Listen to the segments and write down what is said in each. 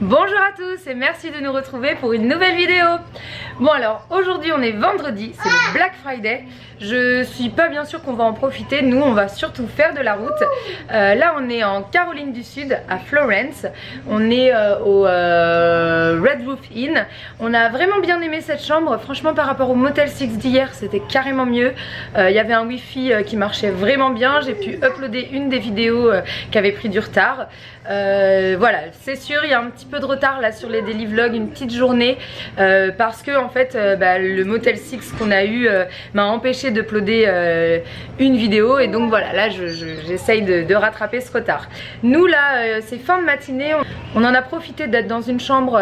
Bonjour à tous et merci de nous retrouver pour une nouvelle vidéo. Bon alors aujourd'hui on est vendredi, c'est le Black Friday. Je suis pas bien sûre qu'on va en profiter, nous on va surtout faire de la route. Là on est en Caroline du Sud à Florence. On est au Red Roof Inn. On a vraiment bien aimé cette chambre, franchement par rapport au Motel 6 d'hier c'était carrément mieux. Il y avait un wifi qui marchait vraiment bien, j'ai pu uploader une des vidéos qui avait pris du retard. Voilà, c'est sûr il y a un petit peu de retard là sur les daily vlogs, une petite journée parce que en fait le Motel 6 qu'on a eu m'a empêché d'uploader une vidéo et donc voilà, là j'essaye de rattraper ce retard. Nous là c'est fin de matinée, on en a profité d'être dans une chambre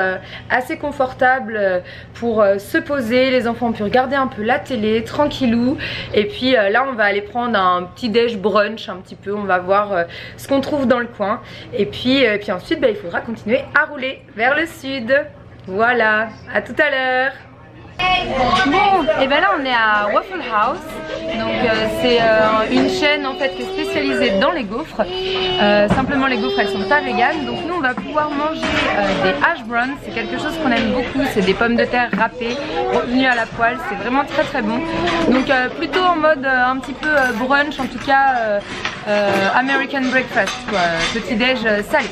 assez confortable pour se poser, les enfants ont pu regarder un peu la télé tranquillou et puis là on va aller prendre un petit déj brunch un petit peu, on va voir ce qu'on trouve dans le coin et puis ensuite il faudra continuer à rouler vers le sud. Voilà, à tout à l'heure. Bon, et ben là on est à Waffle House, donc c'est une chaîne en fait qui est spécialisée dans les gaufres. Simplement les gaufres elles sont pas véganes, donc nous on va pouvoir manger des hash browns, c'est quelque chose qu'on aime beaucoup, c'est des pommes de terre râpées, retenues à la poêle, c'est vraiment très bon. Donc plutôt en mode un petit peu brunch, en tout cas American breakfast quoi, petit déj salé.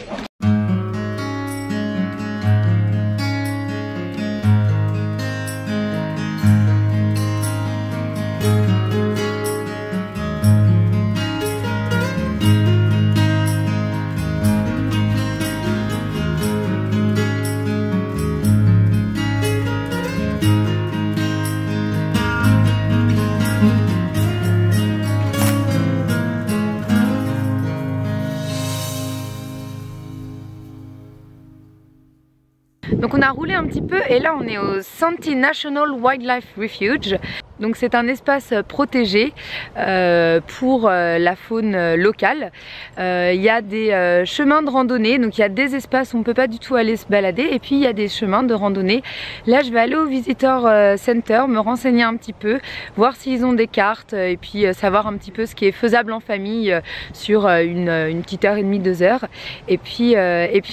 Donc on a roulé un petit peu et là on est au Santee National Wildlife Refuge. Donc c'est un espace protégé pour la faune locale. Il y a des chemins de randonnée, donc il y a des espaces où on ne peut pas du tout aller se balader et puis il y a des chemins de randonnée. Là je vais aller au Visitor Center, me renseigner un petit peu, voir s'ils ont des cartes et puis savoir un petit peu ce qui est faisable en famille sur une petite heure et demie, 2 heures. Et puis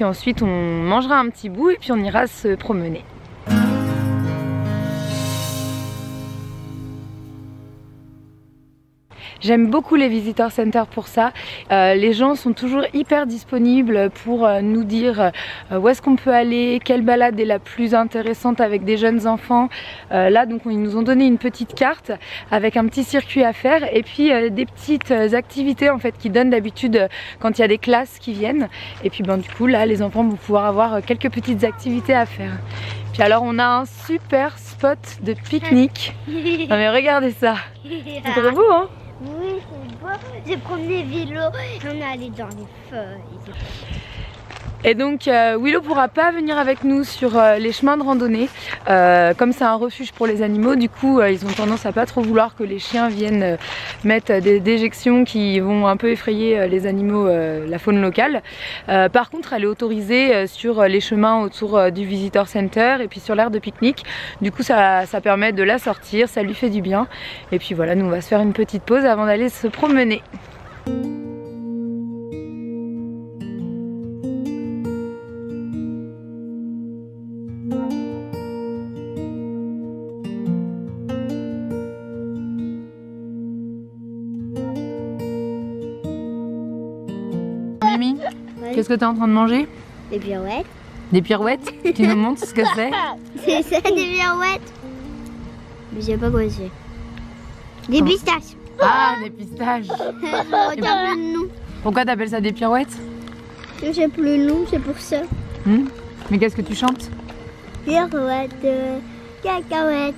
ensuite on mangera un petit bout et puis on ira se promener. J'aime beaucoup les Visitor Center pour ça. Les gens sont toujours hyper disponibles pour nous dire où est-ce qu'on peut aller, quelle balade est la plus intéressante avec des jeunes enfants. Là donc ils nous ont donné une petite carte avec un petit circuit à faire et puis des petites activités en fait qui donnent d'habitude quand il y a des classes qui viennent. Et puis du coup là les enfants vont pouvoir avoir quelques petites activités à faire. Puis alors on a un super spot de pique-nique. Non mais regardez ça, c'est trop beau hein. Oui, c'est beau. J'ai promené vélo et on est allé dans les feuilles. Et donc Willow pourra pas venir avec nous sur les chemins de randonnée comme c'est un refuge pour les animaux, du coup ils ont tendance à pas trop vouloir que les chiens viennent mettre des déjections qui vont un peu effrayer les animaux, la faune locale. Par contre elle est autorisée sur les chemins autour du Visitor Center et puis sur l'aire de pique-nique, du coup ça permet de la sortir, ça lui fait du bien et puis voilà, nous on va se faire une petite pause avant d'aller se promener. Mimi, qu'est-ce que tu es en train de manger? Des pirouettes. Des pirouettes? Tu nous montres ce que c'est? C'est ça, des pirouettes. Mais je sais pas quoi c'est. Des pistaches. Ah, des pistaches. Regarde le nom. Pourquoi t'appelles ça des pirouettes? Je sais plus le nom, c'est pour ça. Mais qu'est-ce que tu chantes? Pirouettes, cacahuètes.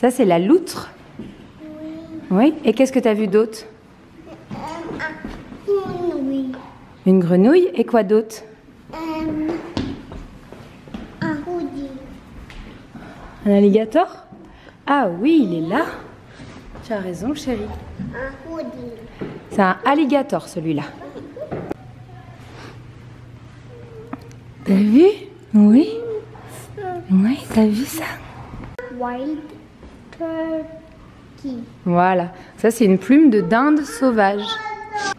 Ça, c'est la loutre. Oui. Et qu'est-ce que tu as vu d'autre? Oui. Une grenouille. Et quoi d'autre? Un hoodie. Un alligator? Ah oui, il est là. Tu as raison, chérie. Un hoodie. C'est un alligator, celui-là. T'as vu? Oui. Oui, t'as vu ça? Wild turkey. Voilà. Ça, c'est une plume de dinde sauvage.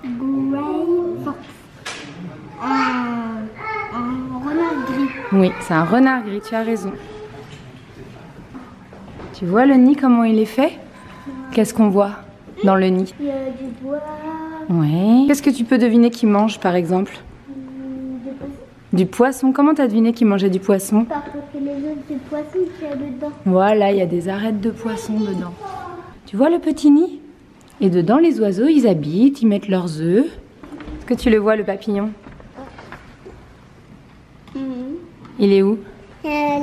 Grey fox. Un renard gris. Oui, c'est un renard gris, tu as raison. Tu vois le nid, comment il est fait? Qu'est-ce qu'on voit dans le nid? Il y a du bois. Oui. Qu'est-ce que tu peux deviner qu'il mange, par exemple? Du poisson. Comment t'as deviné qu'il mangeait du poisson? Parce que les œufs de poisson qu'il y a dedans. Voilà, il y a des arêtes de poisson dedans. Tu vois le petit nid? Et dedans, les oiseaux, ils habitent, ils mettent leurs œufs. Est-ce que tu le vois, le papillon? Il est où? Là.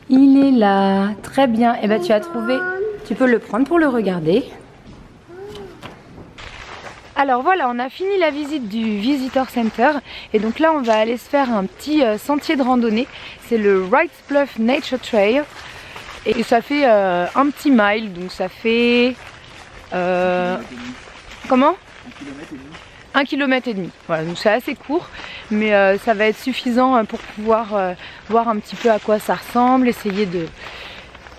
Il est là. Très bien. Eh ben, tu as trouvé. Tu peux le prendre pour le regarder. Alors voilà, on a fini la visite du Visitor Center et donc là on va aller se faire un petit sentier de randonnée. C'est le Wrights Bluff Nature Trail et ça fait un petit mile, donc ça fait comment? 1,5 km. Voilà, donc c'est assez court, mais ça va être suffisant pour pouvoir voir un petit peu à quoi ça ressemble, essayer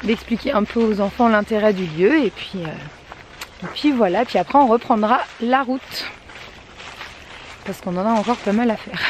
d'expliquer un peu aux enfants l'intérêt du lieu et puis voilà, puis après on reprendra la route parce qu'on en a encore pas mal à faire.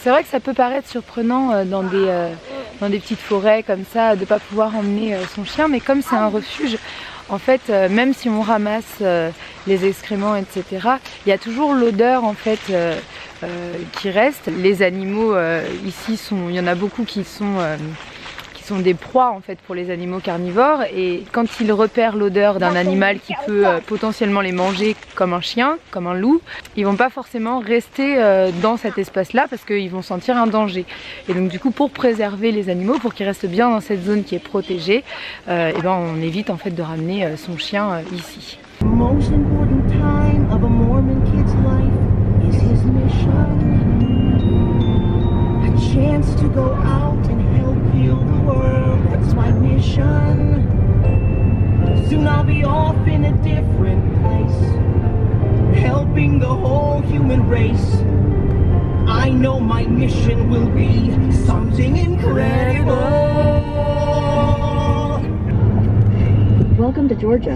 C'est vrai que ça peut paraître surprenant dans dans des petites forêts comme ça, de ne pas pouvoir emmener son chien. Mais comme c'est un refuge, en fait, même si on ramasse les excréments, etc., il y a toujours l'odeur en fait qui reste. Les animaux ici il y en a beaucoup qui sont des proies en fait pour les animaux carnivores, et quand ils repèrent l'odeur d'un animal qui peut potentiellement les manger, comme un chien, comme un loup, ils vont pas forcément rester dans cet espace là parce qu'ils vont sentir un danger. Et donc du coup, pour préserver les animaux, pour qu'ils restent bien dans cette zone qui est protégée, et ben on évite en fait de ramener son chien ici. Most important time of a Mormon kid's life is his mission. A chance to go out and help heal the world. That's my mission. Soon I'll be off in a different place, helping the whole human race. I know my mission will be something incredible. Welcome to Georgia.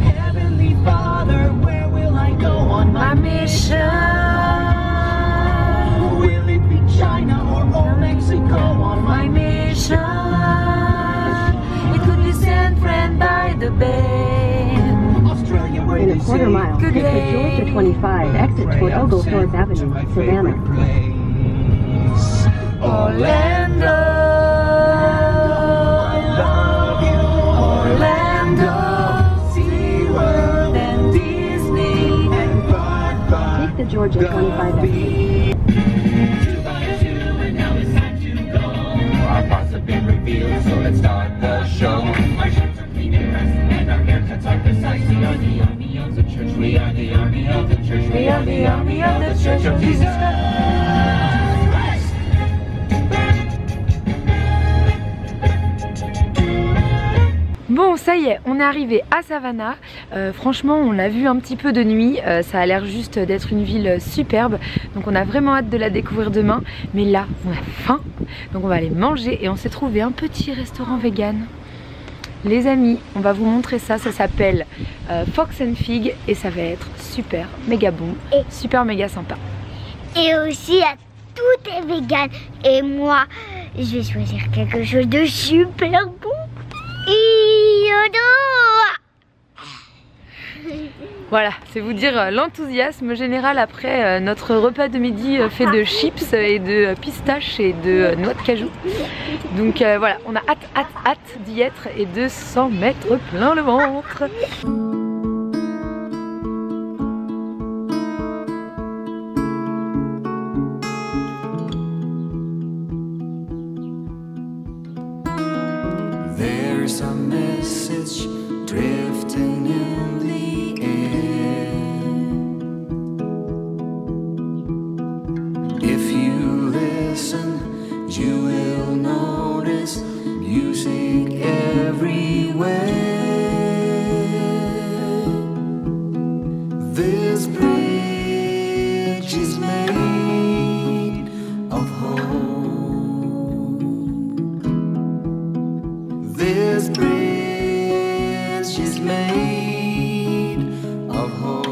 Heavenly Father, where will I go on my mission? Will it be China or old Mexico on my mission? It could be San Fran by the Bay. Australia, where in a quarter mile, take the Georgia 25 exit toward Oglethorpe Avenue, Savannah. Orlando. Georgia 25 exit. 2 by 2 and now it's time to go. Our paths have been revealed, so let's start the show. Our shirts are clean and pressed and our haircuts are precise. We are the army of the church. We are the army of the church. We are the army of the church of Jesus Christ. Bon, ça y est, on est arrivé à Savannah. Franchement, on l'a vu un petit peu de nuit. Ça a l'air juste d'être une ville superbe. Donc on a vraiment hâte de la découvrir demain. Mais là, on a faim. Donc on va aller manger et on s'est trouvé un petit restaurant vegan. Les amis, on va vous montrer ça. Ça s'appelle Fox and Fig et ça va être super méga bon, super méga sympa. Et aussi, tout est vegan. Et moi, je vais choisir quelque chose de super bon. Voilà, c'est vous dire l'enthousiasme général après notre repas de midi fait de chips et de pistaches et de noix de cajou. Donc voilà, on a hâte d'y être et de s'en mettre plein le ventre. There's a message drifting in the air. If you listen, you will notice music everywhere. This bridge is made of hope. This bridge is made of hope.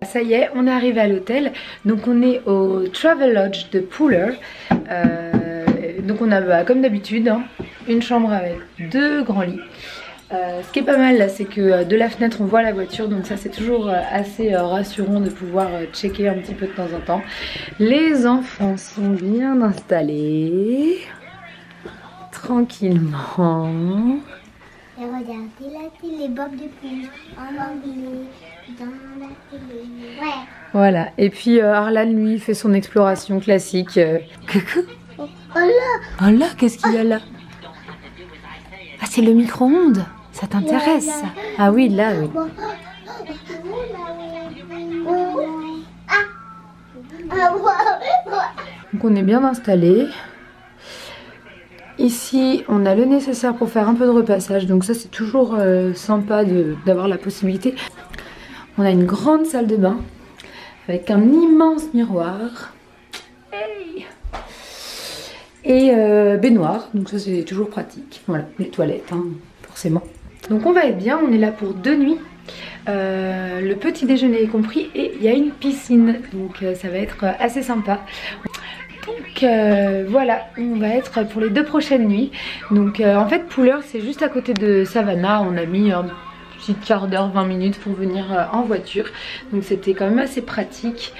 Ça y est, on est arrivé à l'hôtel. Donc on est au Travel Lodge de Pooler. Donc on a comme d'habitude une chambre avec 2 grands lits. Ce qui est pas mal là, c'est que de la fenêtre on voit la voiture, donc ça c'est toujours assez rassurant de pouvoir checker un petit peu de temps en temps. Les enfants sont bien installés, tranquillement. Et regardez la télé, Bob d'éponge en anglais, dans la télé. Ouais. Voilà, et puis Arlan lui fait son exploration classique. Coucou. Oh là. Oh là, qu'est-ce qu'il y a là? Ah, c'est le micro-ondes. Ça t'intéresse? Ah oui, là, oui. Donc on est bien installé. Ici, on a le nécessaire pour faire un peu de repassage. Donc ça, c'est toujours sympa d'avoir la possibilité. On a une grande salle de bain avec un immense miroir. Hey! Et baignoire, donc ça c'est toujours pratique. Voilà, les toilettes, hein, forcément. Donc on va être bien, on est là pour 2 nuits. Le petit déjeuner est compris et il y a une piscine, donc ça va être assez sympa. Donc voilà, on va être pour les 2 prochaines nuits. Donc en fait Puller c'est juste à côté de Savannah, on a mis un petit quart d'heure, 20 minutes pour venir en voiture. Donc c'était quand même assez pratique.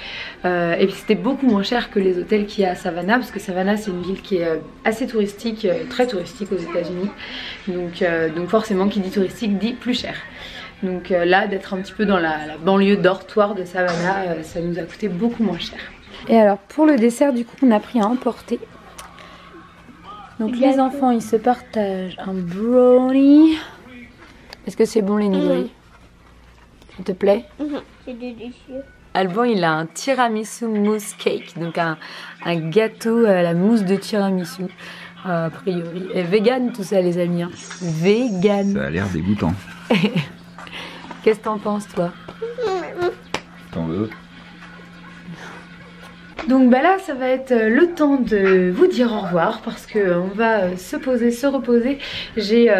Et puis c'était beaucoup moins cher que les hôtels qu'il y a à Savannah, parce que Savannah c'est une ville qui est assez touristique, très touristique aux États-Unis. Donc forcément qui dit touristique dit plus cher. Donc là d'être un petit peu dans la banlieue dortoir de Savannah, ça nous a coûté beaucoup moins cher. Et alors pour le dessert du coup on a pris à emporter. Donc les enfants ils se partagent un brownie. Est-ce que c'est bon les niveaux? Ça te plaît? C'est délicieux. Alban il a un tiramisu mousse cake, donc un gâteau à la mousse de tiramisu a priori. Et vegan tout ça les amis, hein. Vegan. Ça a l'air dégoûtant. Qu'est-ce que t'en penses toi? T'en veux? Donc bah là ça va être le temps de vous dire au revoir parce qu'on va se poser, se reposer. J'ai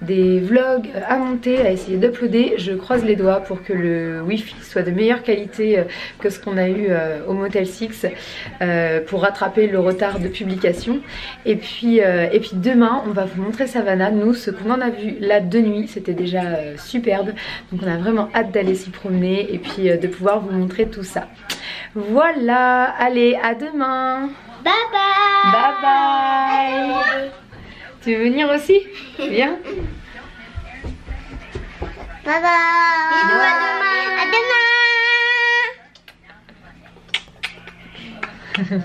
des vlogs à monter, à essayer d'uploader. Je croise les doigts pour que le wifi soit de meilleure qualité que ce qu'on a eu au Motel 6 pour rattraper le retard de publication. Et puis demain on va vous montrer Savannah. Nous ce qu'on en a vu là de nuit c'était déjà superbe. Donc on a vraiment hâte d'aller s'y promener et puis de pouvoir vous montrer tout ça. Voilà, allez, à demain. Bye bye. Bye bye. Tu veux venir aussi? Viens. Bye bye. Bisous, à demain. À demain.